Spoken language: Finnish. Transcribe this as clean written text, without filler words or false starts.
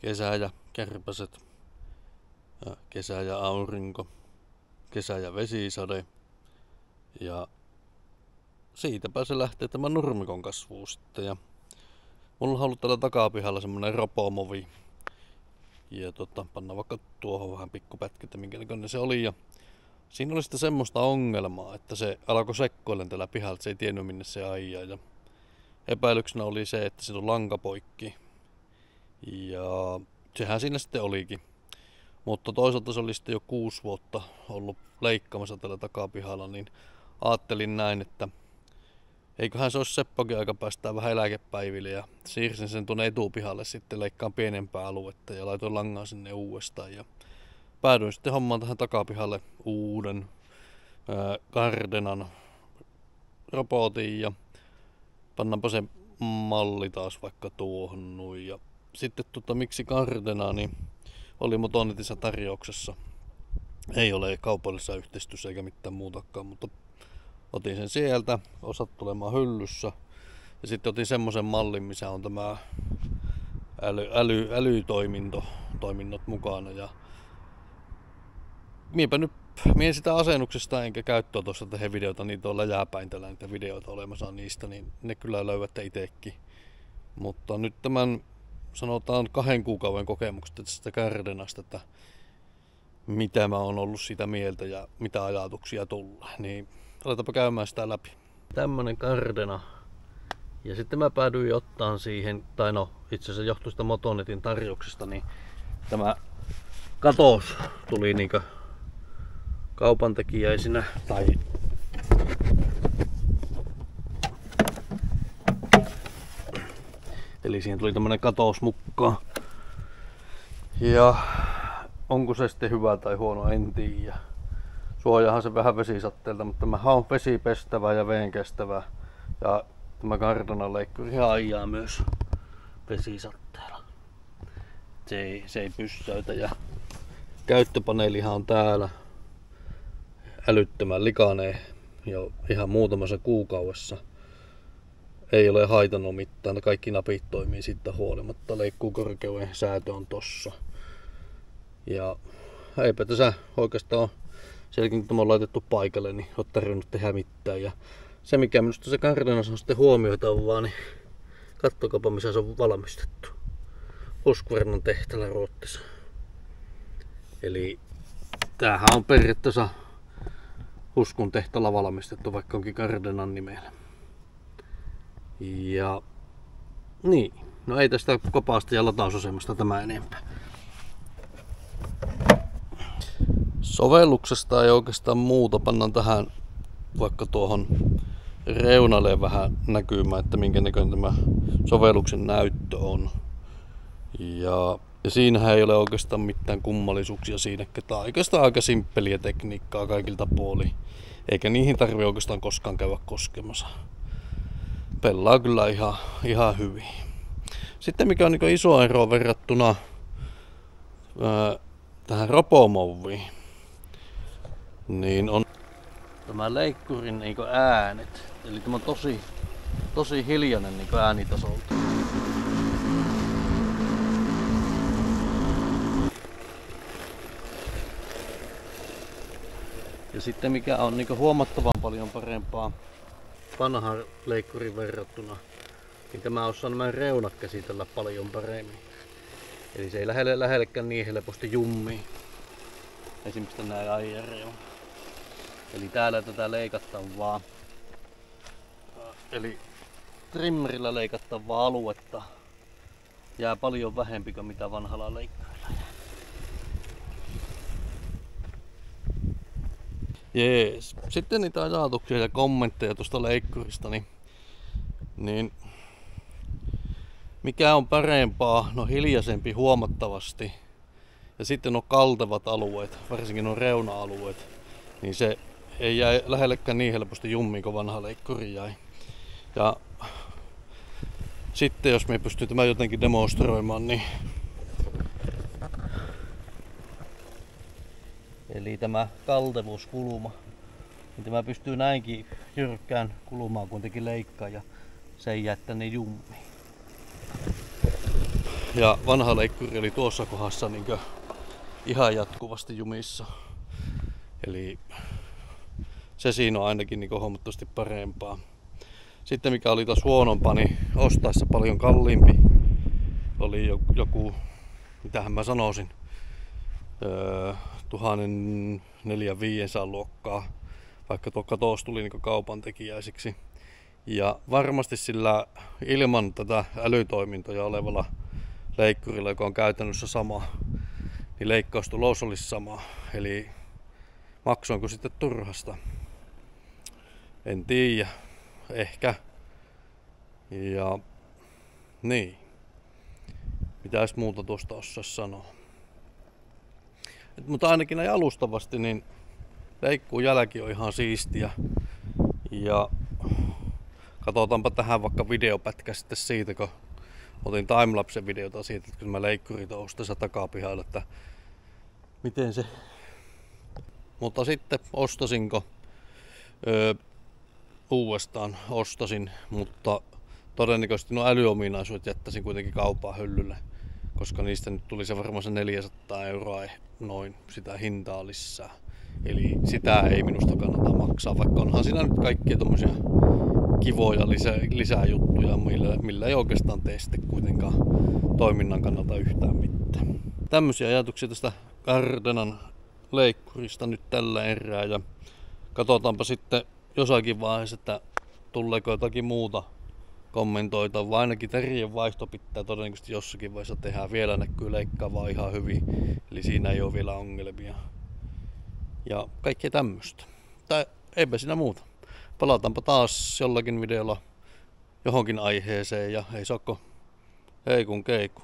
Kesä ja kärpäset, kesä ja aurinko, kesä ja vesisade. Ja siitäpä se lähtee tämä nurmikon kasvu sitten. Ja mulla on ollut täällä takapihalla semmonen ropomovi. Ja pannaan vaikka tuohon vähän pikkupätkä, minkä näköinen se oli. Ja siinä oli sitten semmoista ongelmaa, että se alkoi sekoilemaan täällä pihalla, että se ei tiennyt minne se ajaa. Ja epäilyksenä oli se, että siinä on lanka poikki. Ja sehän siinä sitten olikin. Mutta toisaalta se oli sitten jo 6 vuotta ollut leikkaamassa tällä takapihalla, niin ajattelin näin, että eiköhän se olisi Seppokin aika päästää vähän eläkepäiville ja siirsin sen tuonne etupihalle sitten leikkaan pienempää aluetta ja laitoin langaa sinne uudestaan. Ja päädyin sitten hommaan tähän takapihalle uuden Gardenan robotin ja pannaanpa se malli taas vaikka tuohon noin. Ja sitten miksi Gardena, niin oli Motonetissa tarjouksessa. Ei ole kaupallisessa yhteistyössä eikä mitään muutakaan, mutta otin sen sieltä, osat tulemaan hyllyssä. Ja sitten otin semmosen mallin, missä on tämä älytoiminnot mukana. Ja mien sitä asennuksesta enkä käyttöä tuossa tehdä videota, niitä on läjäpäin tällä niitä videoita olemassa niistä, niin ne kyllä löydätte itekin. Mutta nyt tämän sanotaan 2 kuukauden kokemukset tästä Gardenasta, että mitä mä oon ollut sitä mieltä ja mitä ajatuksia tulee, niin aletaanpa käymään sitä läpi. Tämmönen Gardena. Ja sitten mä päädyin ottaan siihen, tai no itse asiassa johtui sitä Motonetin tarjouksesta, niin tämä katos tuli niinkö kaupantekijäisinä tai eli siihen tuli tämmönen katos mukaan. Ja onko se sitten hyvä tai huono, en tiedä. Suojaahan se vähän vesisatteelta, mutta tämähän on vesipestävä ja veenkestävä. Ja tämä Gardenan leikkuri ajaa myös vesisatteella. Se ei pyssäytä ja käyttöpaneelihan on täällä älyttömän likainen jo ihan muutamassa kuukaudessa. Ei ole haitannut mitään, kaikki napit toimii siitä huolimatta. Leikkuukorkeuden säätö on tossa. Ja eipä tässä oikeastaan sielläkin kun tämä on laitettu paikalle, niin ole tarvinnut tehdä mitään. Ja se mikä minusta se Gardenassa on sitten huomioitavaa, niin kattokaapa missä se on valmistettu. Husqvarnan tehtaalla Ruotsissa. Eli tämähän on periaatteessa Huskun tehtaalla valmistettu, vaikka onkin Gardenan nimellä. Ja niin, no ei tästä kopaasta ja latausasemasta tämä enempää. Sovelluksesta ei oikeastaan muuta, pannaan tähän vaikka tuohon reunalle vähän näkymään, että minkä näköinen tämä sovelluksen näyttö on. Ja siinähän ei ole oikeastaan mitään kummallisuuksia siinäkään. Tämä on oikeastaan aika simppeliä tekniikkaa kaikilta puolin. Eikä niihin tarvitse oikeastaan koskaan käydä koskemassa. Pelaa kyllä ihan hyvin. Sitten mikä on niin iso ero verrattuna tähän ropomoviin, niin on tämä leikkurin niin äänet. Eli tämä on tosi hiljainen niin äänitasolta. Ja sitten mikä on niin huomattavan paljon parempaa vanhaan leikkurin verrattuna, niin tämä osaa nämä reunat käsitellä paljon paremmin. Eli se ei lähellekään niin helposti jummii. Esimerkiksi nämä aijareunat. Eli täällä tätä leikataan vaan. Eli trimmerillä leikattavaa aluetta jää paljon vähempi kuin mitä vanhalla leikkurilla jää. Jees. Sitten niitä ajatuksia ja kommentteja tuosta leikkurista, niin mikä on parempaa? No hiljaisempi huomattavasti. Ja sitten on kaltevat alueet, varsinkin on reuna-alueet, niin se ei jää lähellekään niin helposti jummiin kuin vanha leikkuri jäi. Ja sitten jos me pystyy tämän jotenkin demonstroimaan, niin eli tämä kaltevuuskulma, niin tämä pystyy näinkin jyrkkään kulumaan kuitenkin leikkaa ja se ei jää tänne jummiin. Ja vanha leikkuri oli tuossa kohdassa niinkö ihan jatkuvasti jumissa. Eli se siinä on ainakin niinkö huomattavasti parempaa. Sitten mikä oli taas huonompaa, niin ostaessa paljon kalliimpi. Oli joku, mitähän mä sanoisin, 1400-1500 luokkaa, vaikka tuo katos tuli niin kaupan tekijäisiksi. Ja varmasti sillä ilman tätä älytoimintoja olevalla leikkurilla, joka on käytännössä sama, niin leikkaustulos olisi sama. Eli maksoinko sitten turhasta? En tiedä. Ehkä. Ja niin. Mitäs muuta tuosta osaisi sanoa? Mutta ainakin näin alustavasti, niin leikkuun jälki on ihan siistiä. Ja katsotaanpa tähän vaikka videopätkä sitten siitä, kun otin timelapse videota siitä, että kun mä leikkurit ostin tässä takapihalla, että miten se. Mutta sitten ostasinko? Uudestaan ostasin, mutta todennäköisesti nuo älyominaisuudet jättäisin kuitenkin kauppaan hyllylle, koska niistä nyt tuli se varmaan se 400 euroa noin sitä hintaa lisää. Eli sitä ei minusta kannata maksaa, vaikka onhan siinä nyt kaikkia tommosia kivoja lisää juttuja, millä ei oikeastaan tee sitten kuitenkaan toiminnan kannalta yhtään mitään. Tämmöisiä ajatuksia tästä Gardenan leikkurista nyt tällä erää, ja katsotaanpa sitten jossakin vaiheessa, että tuleeko jotakin muuta kommentoitavaa. Ainakin terien vaihto pitää todennäköisesti jossakin vaiheessa tehdä. Vielä näkyy leikkaavaa ihan hyvin, eli siinä ei ole vielä ongelmia. Ja kaikkea tämmöistä. Tai eipä siinä muuta. Palataanpa taas jollakin videolla johonkin aiheeseen, ja ei sokko, ei kun keiku.